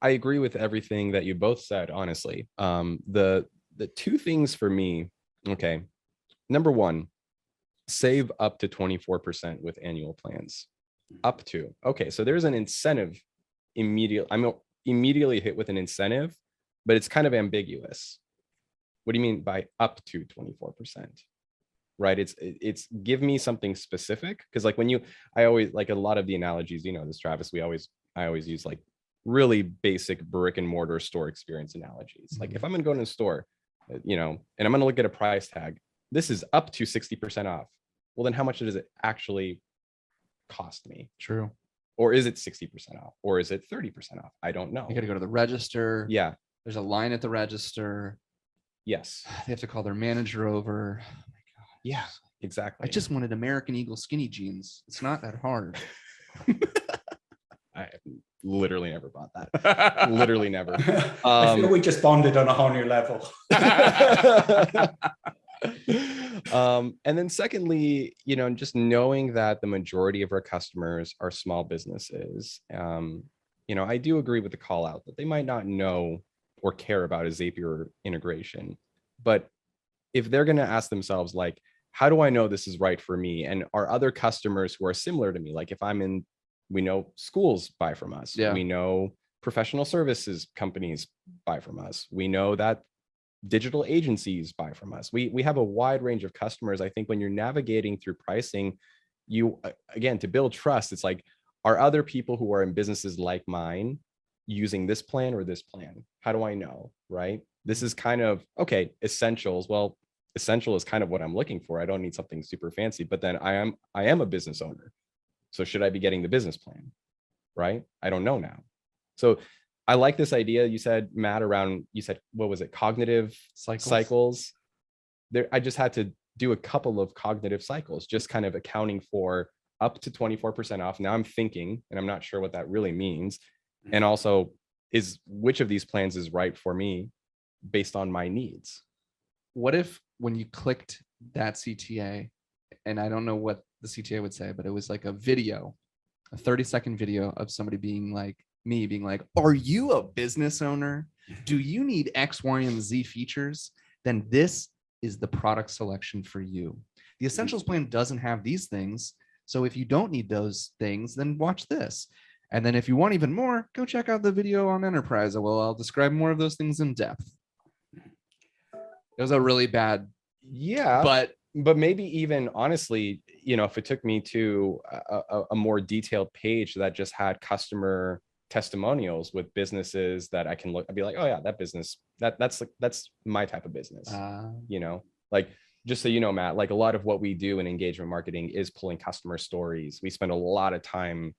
I agree with everything that you both said, honestly. The two things for me, okay. Number one, save up to 24% with annual plans. Up to. Okay, so there's an incentive I'm immediately hit with an incentive, but it's kind of ambiguous. What do you mean by up to 24%? Right? It's give me something specific, because like I always like a lot of the analogies, this, Travis, I always use like really basic brick and mortar store experience analogies. Like if I'm going to go to a store, and I'm going to look at a price tag, this is up to 60% off. Well, then how much does it actually cost me? True. Or is it 60% off? Or is it 30% off? I don't know. You got to go to the register. Yeah. There's a line at the register. Yes. They have to call their manager over. Yeah, exactly. I just wanted American Eagle skinny jeans. It's not that hard. I literally never bought that. Literally never. I feel we just bonded on a whole new level. And then secondly, just knowing that the majority of our customers are small businesses, I do agree with the call out that they might not know or care about a Zapier integration. But if they're going to ask themselves, like, how do I know this is right for me? And are other customers who are similar to me? Like if we know schools buy from us. Yeah. We know professional services companies buy from us. We know that digital agencies buy from us. We have a wide range of customers. I think when you're navigating through pricing, again, to build trust, it's like, are other people who are in businesses like mine using this plan or this plan? How do I know, right? This is kind of, okay, essentials. Well, essential is kind of what I'm looking for. I don't need something super fancy, but then I am a business owner. So should I be getting the business plan, right? I don't know now. So I like this idea you said, Matt, what was it? Cognitive cycles. There, I just had to do a couple of cognitive cycles, just kind of accounting for up to 24% off. Now I'm thinking, and I'm not sure what that really means. And also, which of these plans is right for me based on my needs? What if when you clicked that CTA, and I don't know what the CTA would say, but it was like a 30-second video of somebody being like, are you a business owner? Do you need X, Y, and Z features? Then this is the product selection for you. The Essentials plan doesn't have these things. So if you don't need those things, then watch this. And then if you want even more, go check out the video on enterprise. I'll describe more of those things in depth. It was a really bad, Yeah, but maybe even honestly, if it took me to a more detailed page that just had customer testimonials with businesses that I can look, I'd be like, oh yeah, that business, that's my type of business. Like, just so you know, Matt, like a lot of what we do in engagement marketing is pulling customer stories. We spend a lot of time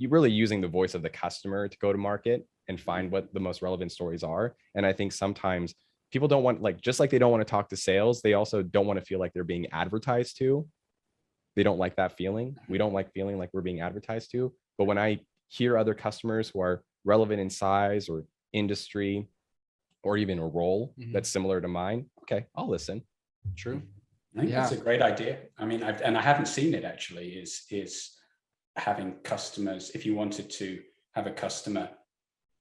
really using the voice of the customer to go to market and find what the most relevant stories are. And I think sometimes people don't want, like, just like they don't want to talk to sales, they also don't want to feel like they're being advertised to. They don't like that feeling. We don't like feeling like we're being advertised to. But when I hear other customers who are relevant in size or industry or even a role that's similar to mine, okay, I'll listen. True. I think that's a great idea. I mean, I haven't seen it actually, is having customers, if you wanted to have a customer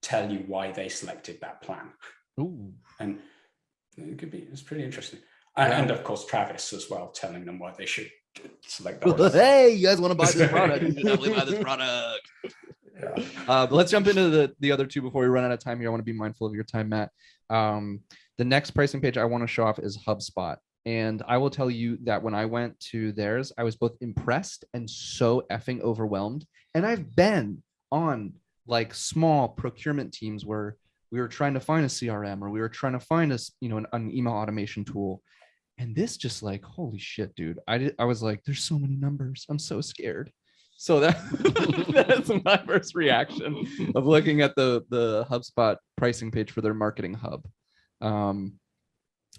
tell you why they selected that plan. Ooh. And it's pretty interesting. And of course, Travis as well, telling them why they should select that. Hey, you guys want to buy this product? You should definitely buy this product. Yeah. But let's jump into the other two before we run out of time here. I want to be mindful of your time, Matt. The next pricing page I want to show off is HubSpot. And I will tell you that when I went to theirs, I was both impressed and so effing overwhelmed. And I've been on like small procurement teams where we were trying to find a CRM or we were trying to find an email automation tool. And this just like, holy shit, dude. I was like, there's so many numbers. I'm so scared. So that's my first reaction of looking at the HubSpot pricing page for their marketing hub.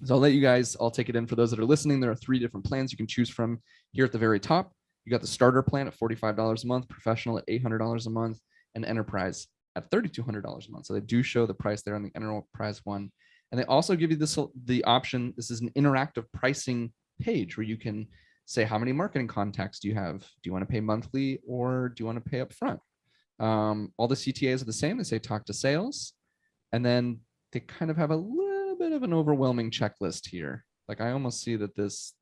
So I'll let you guys all take it in. For those that are listening, there are 3 different plans you can choose from here at the very top. You got the starter plan at $45 a month, professional at $800 a month, and enterprise at $3,200 a month. So they do show the price there on the enterprise one. And they also give you the option. This is an interactive pricing page where you can say, how many marketing contacts do you have? Do you want to pay monthly or do you want to pay up front? All the CTAs are the same. They say talk to sales. And then they kind of have a little bit of an overwhelming checklist here. Like I almost see that this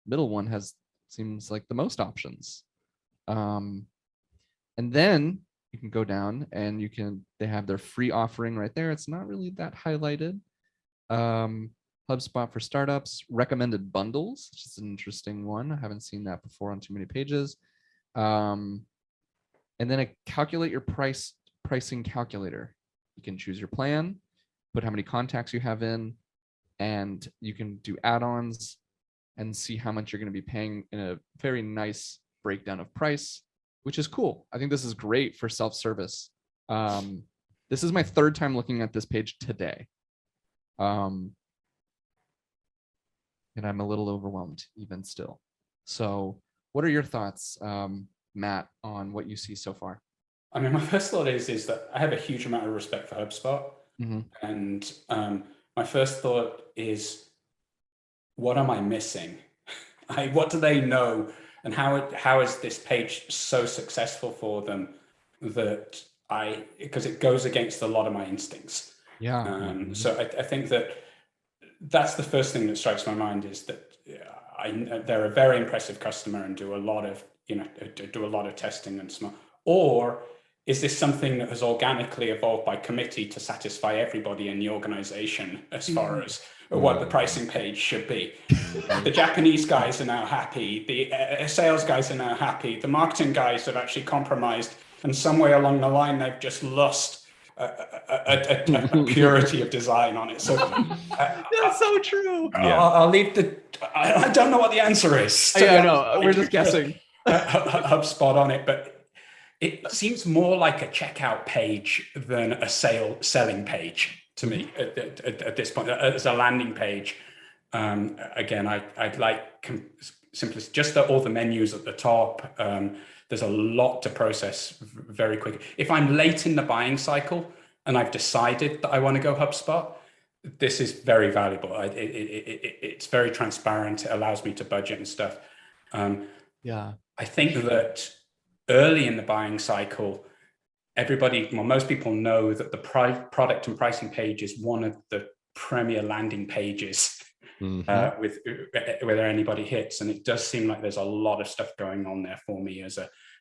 middle one seems like the most options. And then you can go down and they have their free offering right there. It's not really that highlighted. HubSpot for startups, recommended bundles, which is an interesting one. I haven't seen that before on too many pages. And then a calculate your pricing calculator. You can choose your plan, put how many contacts you have in, and you can do add-ons and see how much you're going to be paying in a very nice breakdown of price, which is cool. I think this is great for self-service. This is my 3rd time looking at this page today. And I'm a little overwhelmed even still. So what are your thoughts, Matt, on what you see so far? I mean, my first thought is that I have a huge amount of respect for HubSpot. And my first thought is, what am I missing? What do they know? And how is this page so successful for them that because it goes against a lot of my instincts. Yeah. So I think that's the first thing that strikes my mind, is that they're a very impressive customer and do a lot of testing and smart. Or is this something that has organically evolved by committee to satisfy everybody in the organization as far as what the pricing page should be? The Japanese guys are now happy. The sales guys are now happy. The marketing guys have actually compromised. And somewhere along the line, they've just lost a purity of design on it. So that's so true. I'll leave I don't know what the answer is. I know. We're just guessing. HubSpot on it, but it seems more like a checkout page than a selling page to me at this point, as a landing page. Again, I'd like simply just all the menus at the top. There's a lot to process very quickly. If I'm late in the buying cycle and I've decided that I want to go HubSpot, this is very valuable. It's very transparent. It allows me to budget and stuff. I think that early in the buying cycle, most people know that the product and pricing page is one of the premier landing pages where anybody hits. And it does seem like there's a lot of stuff going on there for me as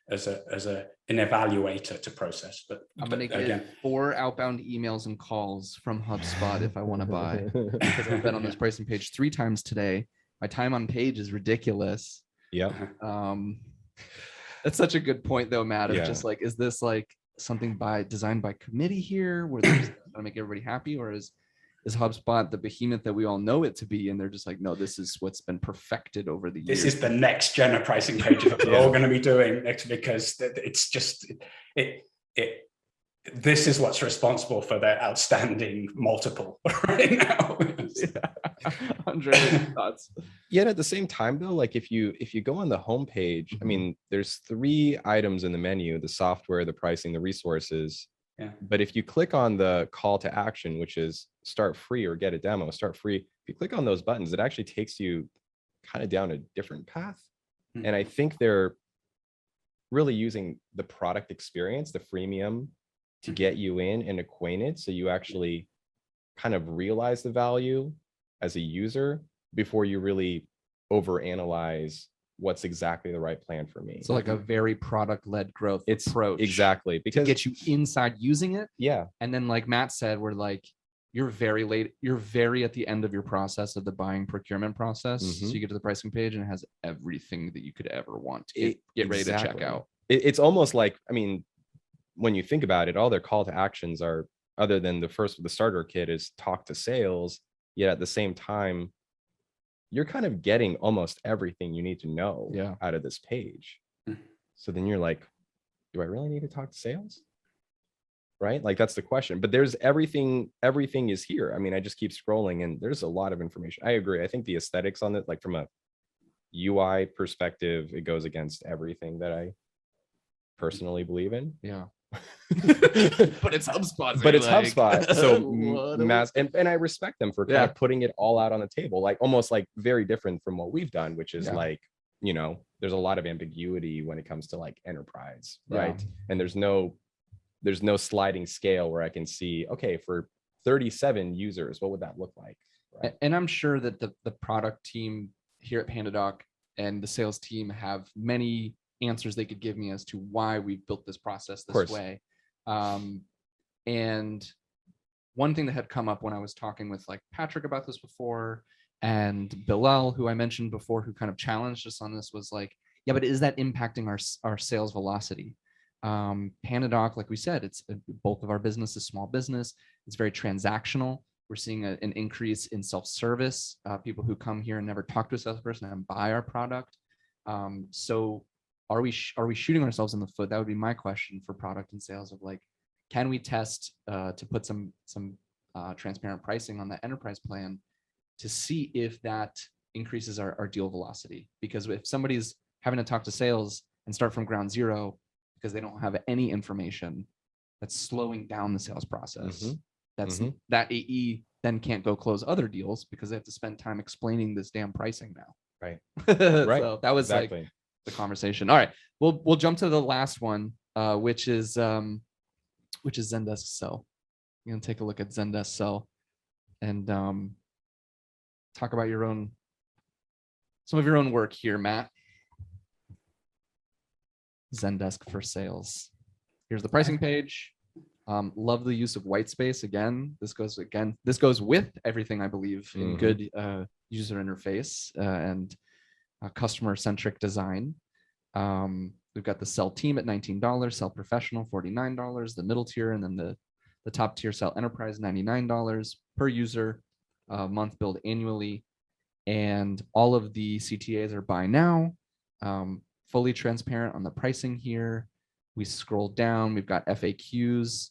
an evaluator to process. But I'm going to get 4 outbound emails and calls from HubSpot if I want to buy, because I've been on this pricing page 3 times today. My time on page is ridiculous. Yep. That's such a good point though, Matt, of just like, is this like something designed by committee here where they're just going to make everybody happy, or is HubSpot the behemoth that we all know it to be, and they're just like, no, this is what's been perfected over the years. This is the next gen of pricing pages that we're all going to be doing next, because it's just this is what's responsible for their outstanding multiple right now. Andre, thoughts? Yet at the same time though, like if you go on the homepage, I mean, there's 3 items in the menu: the software, the pricing, the resources. Yeah. But if you click on the call to action, which is start free or get a demo, start free, if you click on those buttons, it actually takes you kind of down a different path. Mm-hmm. And I think they're really using the product experience, the freemium, to get you in and acquainted, so you actually kind of realize the value as a user before you really overanalyze what's exactly the right plan for me. So like a very product-led growth approach. Exactly, because to get you inside using it. Yeah. And then like Matt said, we're like, you're very at the end of your process of the buying procurement process. So you get to the pricing page and it has everything that you could ever want to get ready to check out. It's almost like, I mean, when you think about it, all their call to actions are, other than the starter kit, is talk to sales. Yet at the same time, you're kind of getting almost everything you need to know out of this page. So then you're like, do I really need to talk to sales? Right? Like that's the question. But there's everything is here. I mean, I just keep scrolling and there's a lot of information. I agree. I think the aesthetics on it, like from a UI perspective, it goes against everything that I personally believe in. Yeah. But it's HubSpot. But it's HubSpot. So and I respect them for kind of putting it all out on the table, like almost like very different from what we've done, which is like, you know, there's a lot of ambiguity when it comes to like enterprise, right? And there's no sliding scale where I can see, okay, for 37 users, what would that look like? Right? And I'm sure that the product team here at PandaDoc and the sales team have many answers they could give me as to why we've built this process this way. And one thing that had come up when I was talking with like Patrick about this before, and Bilal, who I mentioned before, who kind of challenged us on this, was like, yeah, but is that impacting our sales velocity? PandaDoc, like we said, it's bulk of our business is small business. It's very transactional. We're seeing an increase in self-service, people who come here and never talk to a salesperson and buy our product. So are we shooting ourselves in the foot? That would be my question for product and sales, of like, can we test to put some transparent pricing on the enterprise plan to see if that increases our deal velocity? Because if somebody's having to talk to sales and start from ground zero because they don't have any information, that's slowing down the sales process. That AE then can't go close other deals because they have to spend time explaining this damn pricing now. Right. Right. So that was like the conversation. All right, we'll jump to the last one, which is Zendesk Sell. You're gonna take a look at Zendesk Sell and talk about some of your own work here, Matt. Zendesk for Sales. Here's the pricing page. Love the use of white space. This goes with everything I believe in good user interface and customer-centric design. We've got the Sell Team at $19, Sell Professional $49, the middle tier, and then the top tier Sell Enterprise $99 per user, month billed annually. And all of the CTAs are buy now, fully transparent on the pricing here. We scroll down, we've got FAQs.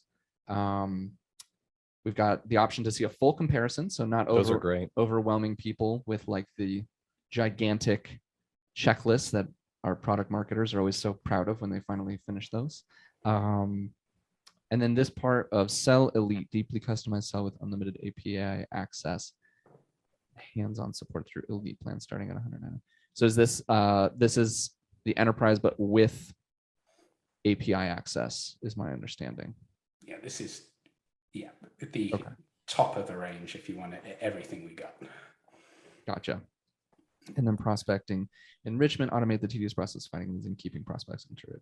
We've got the option to see a full comparison, so not overwhelming people with like the gigantic checklists that our product marketers are always so proud of when they finally finish those. And then this part of Sell Elite, deeply customized Sell with unlimited API access, hands-on support through Elite plan starting at $109. So is this is the enterprise, but with API access, is my understanding. Yeah, this is the top of the range if you want everything we got. Gotcha. And then prospecting enrichment, automate the tedious process, finding leads and keeping prospects into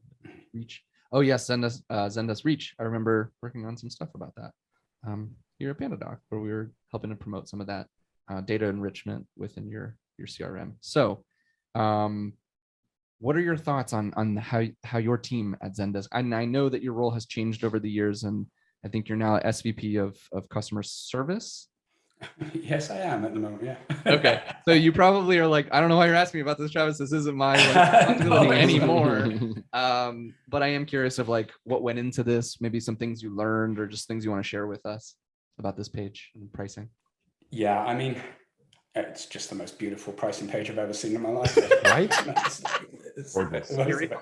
reach. Oh yes, Zendesk Reach. I remember working on some stuff about that here at PandaDoc, where we were helping to promote some of that data enrichment within your CRM. So what are your thoughts on how your team at Zendesk, and I know that your role has changed over the years, and I think you're now SVP of Customer Service. Yes, I am at the moment. Yeah. Okay. So you probably are like, I don't know why you're asking me about this, Travis. This isn't my responsibility anymore. But I am curious of like what went into this, maybe some things you learned or just things you want to share with us about this page and pricing. Yeah, I mean, it's just the most beautiful pricing page I've ever seen in my life. Right? It's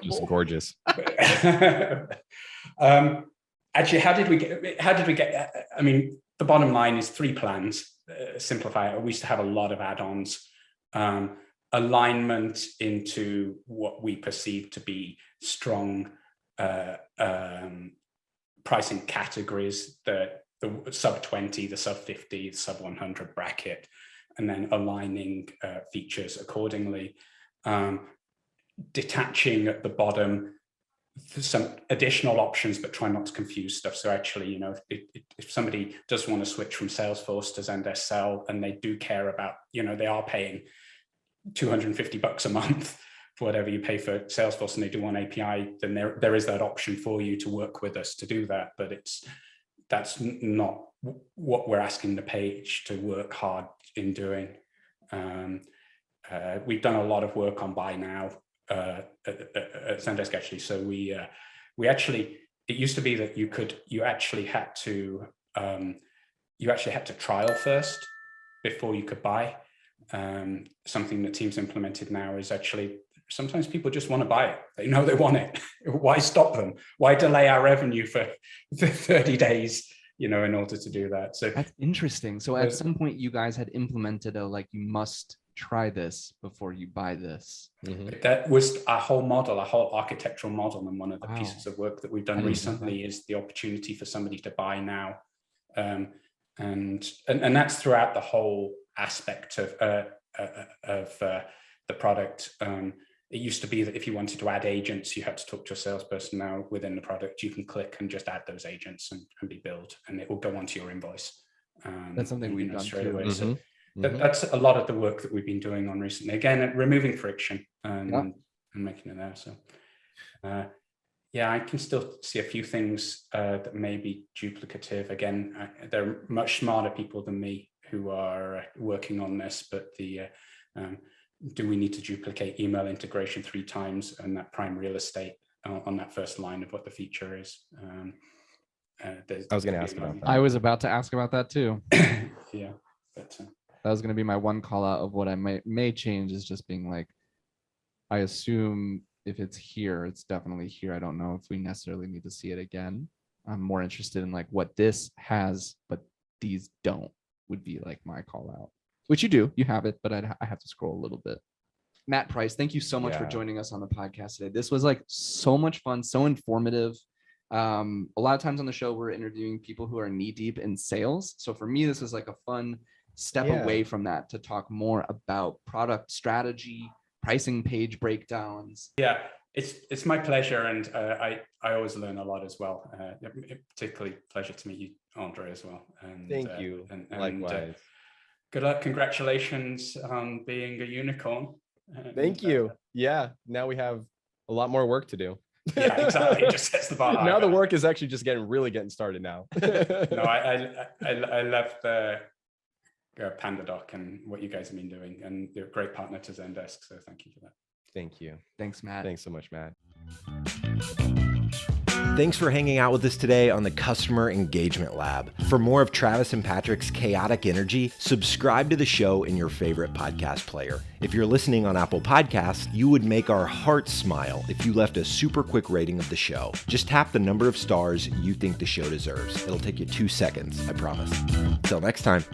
Just gorgeous. Actually, how did we get? I mean, the bottom line is 3 plans. Simplify it. We used to have a lot of add-ons, alignment into what we perceive to be strong pricing categories, the sub 20, the sub 50, the sub 100 bracket, and then aligning features accordingly. Detaching at the bottom some additional options, but try not to confuse stuff. So actually, you know, if somebody does want to switch from Salesforce to Zendesk Sell, and they do care about, you know, they are paying $250 a month for whatever you pay for Salesforce, and they do want API, then there is that option for you to work with us to do that. But that's not what we're asking the page to work hard in doing. We've done a lot of work on buy now at Zendesk, actually. So we actually, it used to be that you actually had to trial first before you could buy. Something that teams implemented now is actually, sometimes people just want to buy it. They know they want it. Why stop them? Why delay our revenue for 30 days, you know, in order to do that? So that's interesting. So at some point you guys had implemented you must try this before you buy this. Mm-hmm. That was our whole model, our whole architectural model. And one of the pieces of work that we've done recently is the opportunity for somebody to buy now. And that's throughout the whole aspect of the product. It used to be that if you wanted to add agents, you had to talk to a salesperson. Now within the product, you can click and just add those agents and be billed, and it will go onto your invoice. That's something we've done straight away. Mm-hmm. So that's a lot of the work that we've been doing on recently. Again, removing friction and making it there. So yeah, I can still see a few things that may be duplicative. Again, there are much smarter people than me who are working on this, but do we need to duplicate email integration 3 times and that prime real estate on that first line of what the feature is? I was going to ask about that. I was about to ask about that too. Yeah, but that was going to be my one call out of what I may change, is just being like, I assume if it's here, it's definitely here. I don't know if we necessarily need to see it again. I'm more interested in like what this has, but these don't, would be like my call out, which you do, you have it, but I have to scroll a little bit. Matt Price, thank you so much for joining us on the podcast today. This was like so much fun, so informative. A lot of times on the show, we're interviewing people who are knee deep in sales. So for me, this is like a fun step away from that to talk more about product strategy, pricing page breakdowns. Yeah, it's my pleasure. And I always learn a lot as well. Particularly pleasure to meet you, Andre, as well. And, thank you. And likewise. Good luck. Congratulations on being a unicorn. Thank you. Yeah. Now we have a lot more work to do. Yeah, exactly. It just sets the bar. Now the work is actually just getting started now. No, I love the PandaDoc and what you guys have been doing, and you're a great partner to Zendesk. So thank you for that. Thank you. Thanks, Matt. Thanks so much, Matt. Thanks for hanging out with us today on the Customer Engagement Lab. For more of Travis and Patrick's chaotic energy, subscribe to the show in your favorite podcast player. If you're listening on Apple Podcasts, you would make our hearts smile if you left a super quick rating of the show. Just tap the number of stars you think the show deserves. It'll take you 2 seconds, I promise. Till next time.